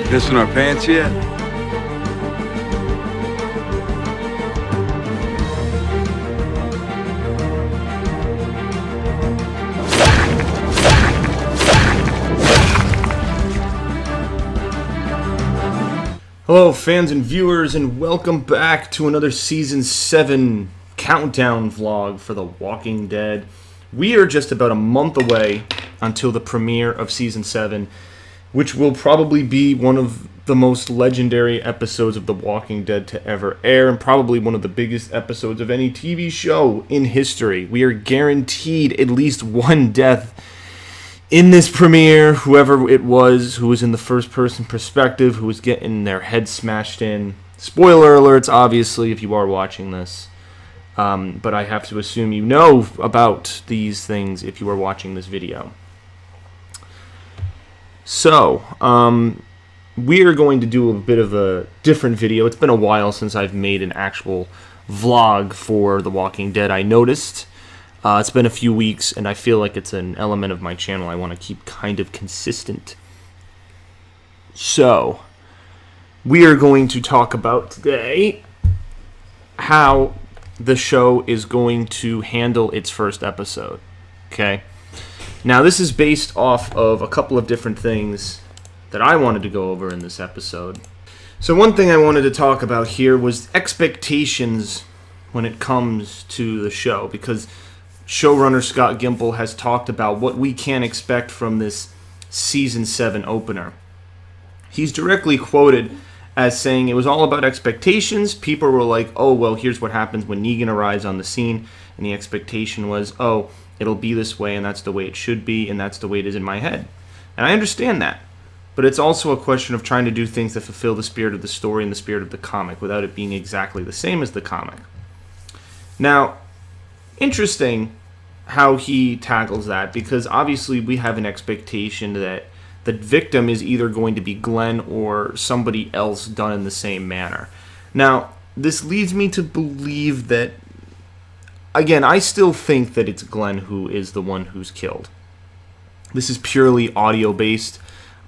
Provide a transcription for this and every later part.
Pissing our pants yet? Hello fans and viewers, and welcome back to another Season 7 countdown vlog for The Walking Dead. We are just about a month away until the premiere of Season 7, which will probably be one of the most legendary episodes of The Walking Dead to ever air, and probably one of the biggest episodes of any TV show in history. We are guaranteed at least one death in this premiere, whoever it was who was in the first-person perspective, who was getting their head smashed in. Spoiler alerts, obviously, if you are watching this. But I have to assume you know about these things if you are watching this video. So, we are going to do a bit of a different video. It's been a while since I've made an actual vlog for The Walking Dead, I noticed. It's been a few weeks, and I feel like it's an element of my channel I want to keep kind of consistent. So, we are going to talk about today how the show is going to handle its first episode. Okay? Now, this is based off of a couple of different things that I wanted to go over in this episode. So one thing I wanted to talk about here was expectations when it comes to the show, because showrunner Scott Gimple has talked about what we can expect from this Season 7 opener. He's directly quoted as saying it was all about expectations. People were like, oh, well, here's what happens when Negan arrives on the scene, and the expectation was, oh, it'll be this way, and that's the way it should be, and that's the way it is in my head. And I understand that. But it's also a question of trying to do things that fulfill the spirit of the story and the spirit of the comic without it being exactly the same as the comic. Now, interesting how he tackles that, because obviously we have an expectation that the victim is either going to be Glenn or somebody else done in the same manner. Now, this leads me to believe that, again, I still think that it's Glenn who is the one who's killed. This is purely audio-based.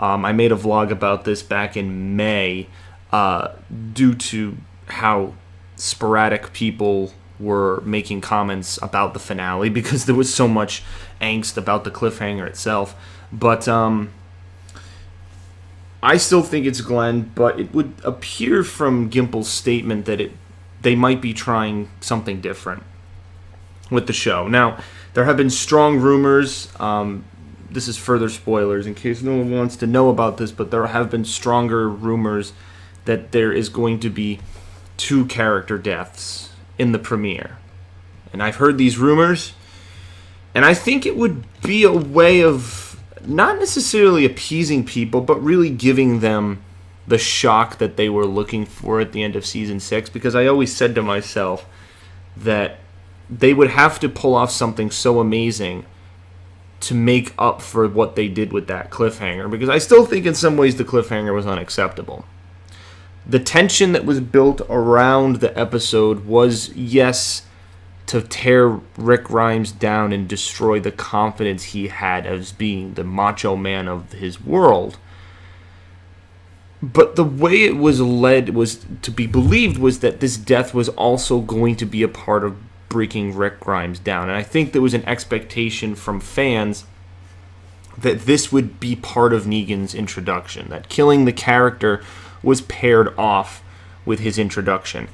I made a vlog about this back in May due to how sporadic people were making comments about the finale because there was so much angst about the cliffhanger itself. But I still think it's Glenn, but it would appear from Gimple's statement that they might be trying something different with the show. Now, there have been strong rumors. This is further spoilers in case no one wants to know about this, but there have been stronger rumors that there is going to be 2 character deaths in the premiere. And I've heard these rumors, and I think it would be a way of not necessarily appeasing people, but really giving them the shock that they were looking for at the end of Season 6, because I always said to myself that they would have to pull off something so amazing to make up for what they did with that cliffhanger, because I still think in some ways the cliffhanger was unacceptable. The tension that was built around the episode was, yes, to tear Rick Grimes down and destroy the confidence he had as being the macho man of his world. But the way it was led was to be believed was that this death was also going to be a part of breaking Rick Grimes down. And I think there was an expectation from fans that this would be part of Negan's introduction, that killing the character was paired off with his introduction.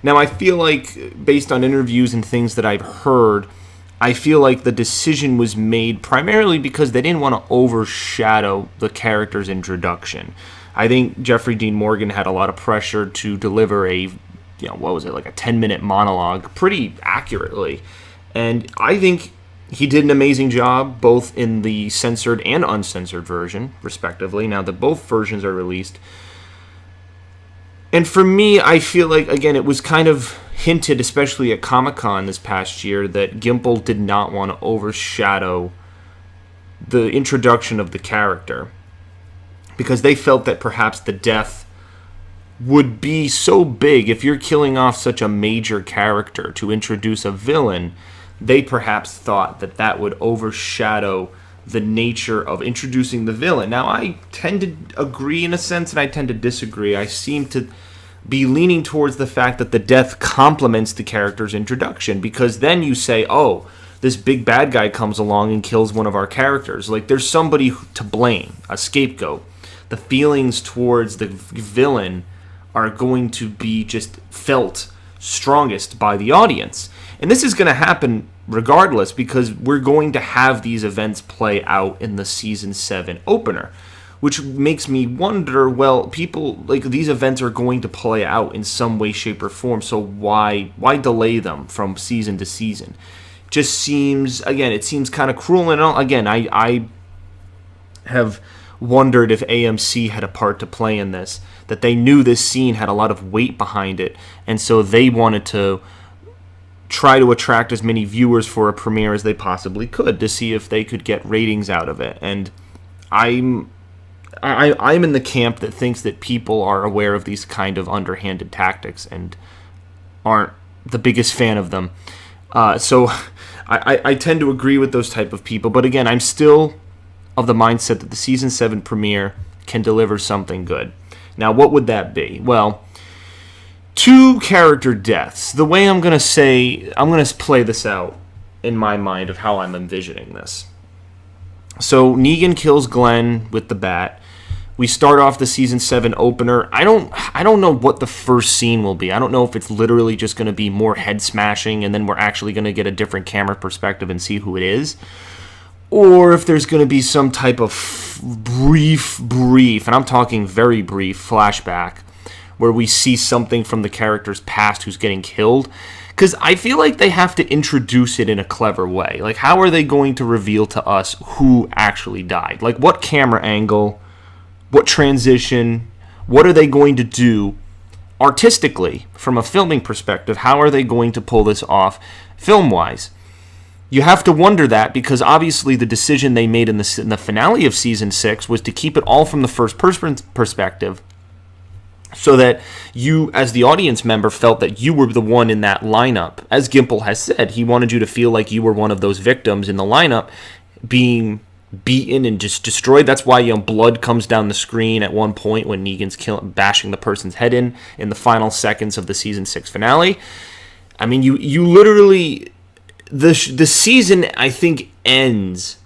Now, I feel like, based on interviews and things that I've heard, I feel like the decision was made primarily because they didn't want to overshadow the character's introduction. I think Jeffrey Dean Morgan had a lot of pressure to deliver a, like a 10-minute monologue pretty accurately. And I think he did an amazing job, both in the censored and uncensored version, respectively, now that both versions are released. And for me, I feel like, again, it was kind of hinted, especially at Comic-Con this past year, that Gimple did not want to overshadow the introduction of the character, because they felt that perhaps the death would be so big. If you're killing off such a major character to introduce a villain, they perhaps thought that that would overshadow the nature of introducing the villain. Now, I tend to agree in a sense, and I tend to disagree. I seem to be leaning towards the fact that the death complements the character's introduction, because then you say, oh, this big bad guy comes along and kills one of our characters. Like, there's somebody to blame, a scapegoat. The feelings towards the villain are going to be just felt strongest by the audience. And this is going to happen regardless, because we're going to have these events play out in the season 7 opener, which makes me wonder, well, people, like, these events are going to play out in some way, shape, or form, so why delay them from season to season? Just seems, again, it seems kind of cruel. And again, I have wondered if AMC had a part to play in this, that they knew this scene had a lot of weight behind it, and so they wanted to try to attract as many viewers for a premiere as they possibly could to see if they could get ratings out of it. And I'm in the camp that thinks that people are aware of these kind of underhanded tactics and aren't the biggest fan of them. So I tend to agree with those type of people. But again, I'm still of the mindset that the season 7 premiere can deliver something good. Now, what would that be? Well, 2 character deaths. The way I'm going to play this out in my mind of how I'm envisioning this. So Negan kills Glenn with the bat. We start off the season 7 opener. I don't know what the first scene will be. I don't know if it's literally just going to be more head smashing and then we're actually going to get a different camera perspective and see who it is, or if there's going to be some type of brief, and I'm talking very brief flashback where we see something from the character's past who's getting killed. Because I feel like they have to introduce it in a clever way. Like, how are they going to reveal to us who actually died? Like, what camera angle, what transition, what are they going to do artistically from a filming perspective? How are they going to pull this off film-wise? You have to wonder that, because obviously the decision they made in the finale of season 6 was to keep it all from the first person perspective, so that you, as the audience member, felt that you were the one in that lineup. As Gimple has said, he wanted you to feel like you were one of those victims in the lineup being beaten and just destroyed. That's why, blood comes down the screen at one point when Negan's bashing the person's head in the final seconds of the season 6 finale. I mean, you literally... The season, I think, ends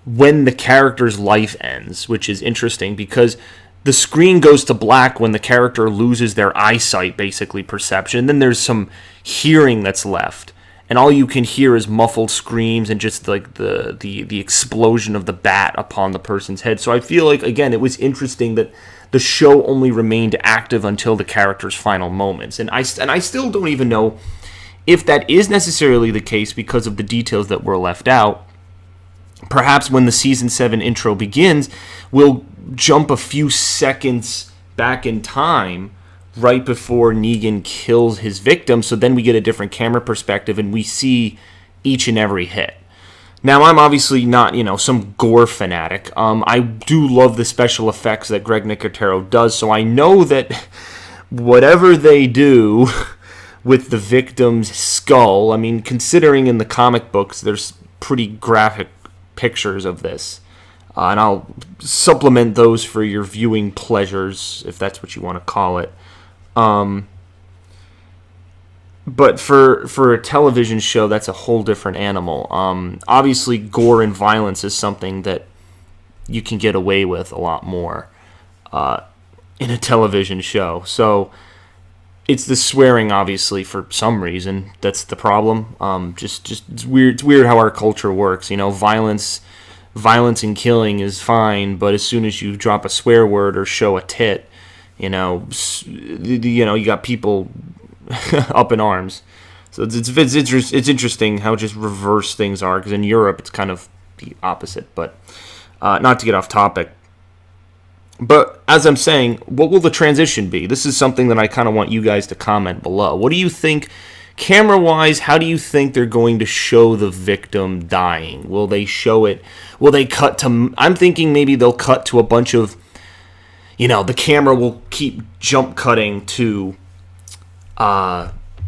when the character's life ends, which is interesting because the screen goes to black when the character loses their eyesight, basically perception. Then there's some hearing that's left, and all you can hear is muffled screams and just like the explosion of the bat upon the person's head. So I feel like, again, it was interesting that the show only remained active until the character's final moments, and I still don't even know if that is necessarily the case because of the details that were left out. Perhaps when the season 7 intro begins, we'll jump a few seconds back in time right before Negan kills his victim, so then we get a different camera perspective and we see each and every hit. Now, I'm obviously not, some gore fanatic. I do love the special effects that Greg Nicotero does, so I know that whatever they do with the victim's skull, I mean, considering in the comic books there's pretty graphic pictures of this, and I'll supplement those for your viewing pleasures, if that's what you want to call it. But for a television show, that's a whole different animal. Obviously, gore and violence is something that you can get away with a lot more in a television show. So it's the swearing, obviously, for some reason. That's the problem. Just it's weird. It's weird how our culture works. Violence and killing is fine, but as soon as you drop a swear word or show a tit, you got people up in arms. So it's interesting how just reverse things are, because in Europe it's kind of the opposite. But not to get off topic. But as I'm saying, what will the transition be? This is something that I kind of want you guys to comment below. What do you think, camera-wise, how do you think they're going to show the victim dying? Will they show it? Will they cut to... I'm thinking maybe they'll cut to a bunch of... the camera will keep jump cutting to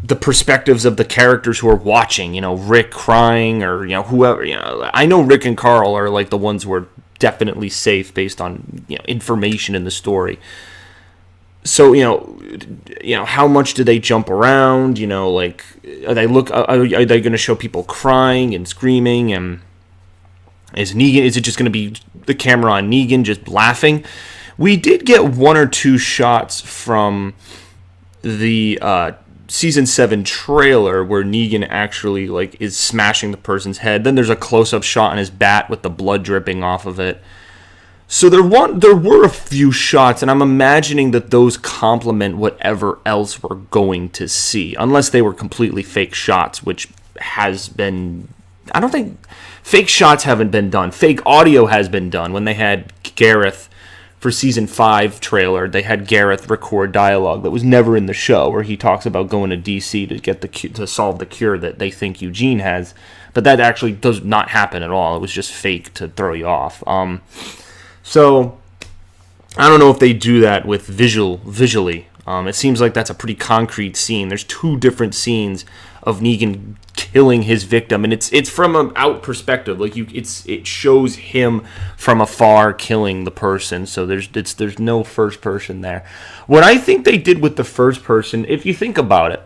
the perspectives of the characters who are watching, Rick crying or, whoever, I know Rick and Carl are like the ones who are definitely safe based on, information in the story. So, how much do they jump around? Like, are they going to show people crying and screaming? And is it just going to be the camera on Negan just laughing? We did get one or two shots from the season 7 trailer where Negan actually like is smashing the person's head. Then there's a close-up shot on his bat with the blood dripping off of it. So there were a few shots, and I'm imagining that those complement whatever else we're going to see, unless they were completely fake shots, which has been... I don't think... Fake shots haven't been done. Fake audio has been done. When they had Gareth, for season 5 trailer, they had Gareth record dialogue that was never in the show, where he talks about going to DC to get to solve the cure that they think Eugene has. But that actually does not happen at all. It was just fake to throw you off. So, I don't know if they do that with visually. It seems like that's a pretty concrete scene. There's 2 different scenes of Negan killing his victim, and it's from an out perspective. Like it shows him from afar killing the person. So there's no first person there. What I think they did with the first person, if you think about it,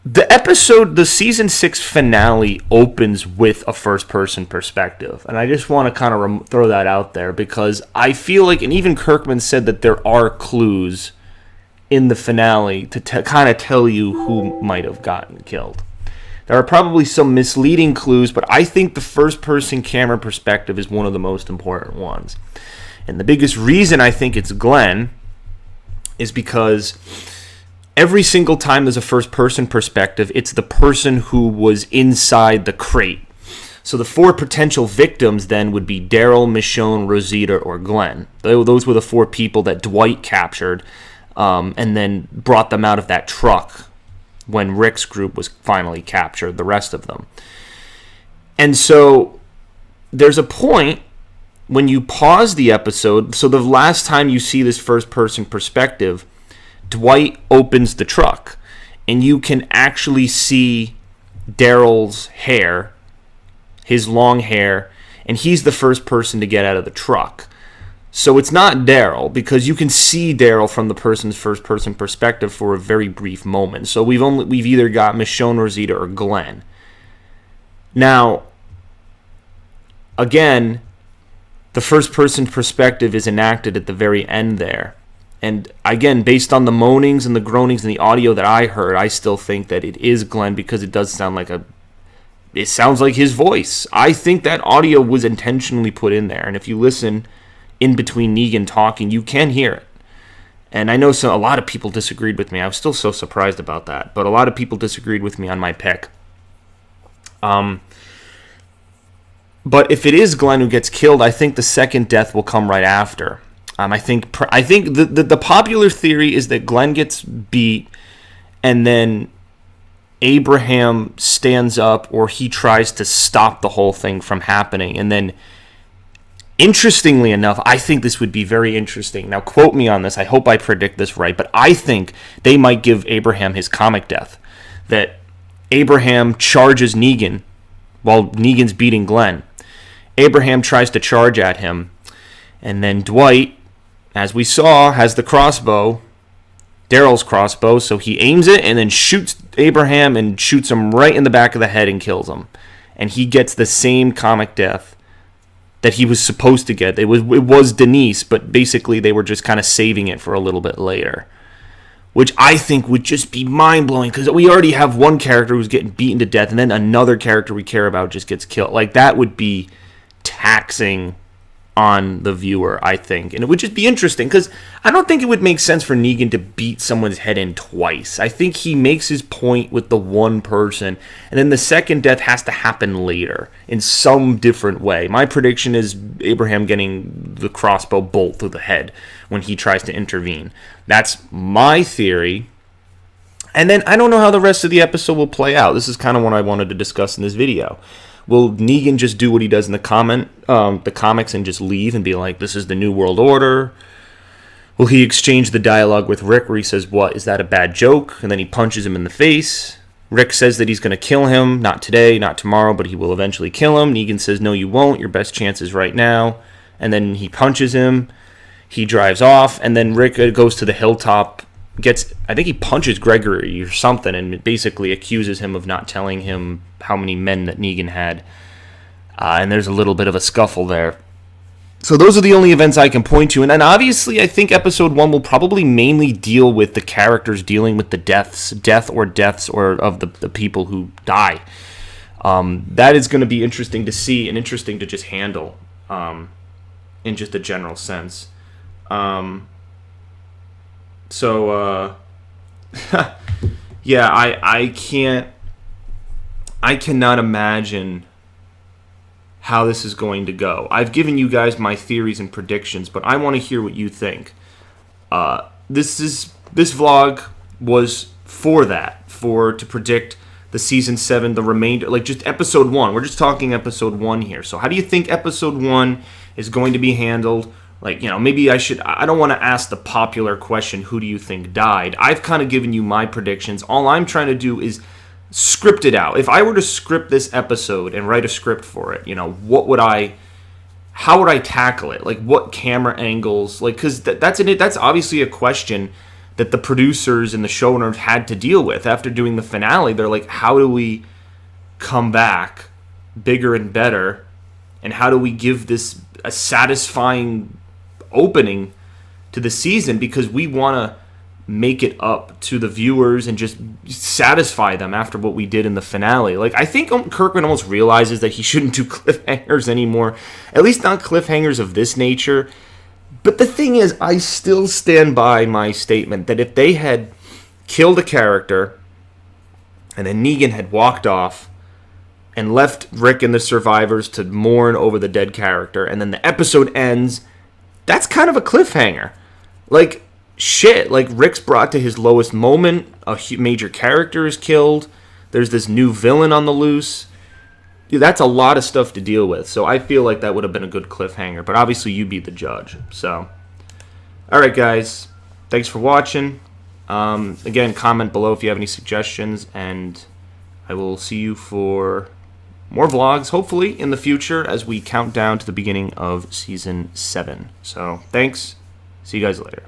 the season 6 finale opens with a first-person perspective, and I just want to kind of throw that out there because I feel like, and even Kirkman said that there are clues in the finale to kind of tell you who might have gotten killed. There are probably some misleading clues, but I think the first-person camera perspective is one of the most important ones. And the biggest reason I think it's Glenn is because every single time there's a first-person perspective, it's the person who was inside the crate. So the 4 potential victims then would be Daryl, Michonne, Rosita, or Glenn. Those were the 4 people that Dwight captured and then brought them out of that truck when Rick's group was finally captured, the rest of them. And so there's a point when you pause the episode. So the last time you see this first-person perspective, Dwight opens the truck, and you can actually see Daryl's hair, his long hair, and he's the first person to get out of the truck. So it's not Daryl, because you can see Daryl from the person's first-person perspective for a very brief moment. So we've either got Michonne, Rosita, or Glenn. Now, again, the first-person perspective is enacted at the very end there. And again, based on the moanings and the groanings and the audio that I heard, I still think that it is Glenn because it does sound like it sounds like his voice. I think that audio was intentionally put in there. And if you listen in between Negan talking, you can hear it. And I know a lot of people disagreed with me. I was still so surprised about that. But a lot of people disagreed with me on my pick. But if it is Glenn who gets killed, I think the second death will come right after. I think the popular theory is that Glenn gets beat and then Abraham stands up or he tries to stop the whole thing from happening. And then, interestingly enough, I think this would be very interesting. Now, quote me on this. I hope I predict this right. But I think they might give Abraham his comic death. That Abraham charges Negan while Negan's beating Glenn. Abraham tries to charge at him. And then Dwight, as we saw, has the crossbow, Daryl's crossbow, so he aims it and then shoots Abraham and shoots him right in the back of the head and kills him. And he gets the same comic death that he was supposed to get. It was Denise, but basically they were just kind of saving it for a little bit later. Which I think would just be mind-blowing, because we already have one character who's getting beaten to death, and then another character we care about just gets killed. Like, that would be taxing on the viewer, I think. And it would just be interesting, because I don't think it would make sense for Negan to beat someone's head in twice. I think he makes his point with the one person, and then the second death has to happen later in some different way. My prediction is Abraham getting the crossbow bolt through the head when he tries to intervene. That's my theory. And then I don't know how the rest of the episode will play out. This is kind of what I wanted to discuss in this video. Will Negan just do what he does in the comics and just leave and be like, this is the New World Order? Well, he exchanged the dialogue with Rick where he says, "What, is that a bad joke?" And then he punches him in the face. Rick says that he's going to kill him, not today, not tomorrow, but he will eventually kill him. Negan says, "No, you won't. Your best chance is right now." And then he punches him. He drives off, and then Rick goes to the hilltop, I think he punches Gregory or something, and basically accuses him of not telling him how many men that Negan had. And there's a little bit of a scuffle there. So those are the only events I can point to. And then obviously I think episode 1 will probably mainly deal with the characters dealing with the deaths or of the people who die. That is going to be interesting to see and interesting to just handle in just a general sense. Yeah, I cannot imagine how this is going to go. I've given you guys my theories and predictions, but I want to hear what you think. This vlog was to predict the season 7, the remainder, like just episode 1. We're just talking episode 1 here. So how do you think episode 1 is going to be handled? Like, maybe I don't want to ask the popular question, who do you think died? I've kind of given you my predictions. All I'm trying to do is script it out. If I were to script this episode and write a script for it, how would I tackle it? Like, what camera angles? Like, because that's obviously a question that the producers and the showrunners had to deal with after doing the finale. They're like, how do we come back bigger and better? And how do we give this a satisfying opening to the season? Because we want to make it up to the viewers and just satisfy them after what we did in the finale. Like, I think Kirkman almost realizes that he shouldn't do cliffhangers anymore, at least not cliffhangers of this nature. But the thing is, I still stand by my statement that if they had killed a character and then Negan had walked off and left Rick and the survivors to mourn over the dead character, and then the episode ends, that's kind of a cliffhanger. Like, shit, like, Rick's brought to his lowest moment, a major character is killed, there's this new villain on the loose. That's a lot of stuff to deal with, so I feel like that would have been a good cliffhanger, but obviously you be the judge. So, alright guys, thanks for watching. Again, comment below if you have any suggestions, and I will see you for more vlogs, hopefully, in the future as we count down to the beginning of Season 7. So, thanks. See you guys later.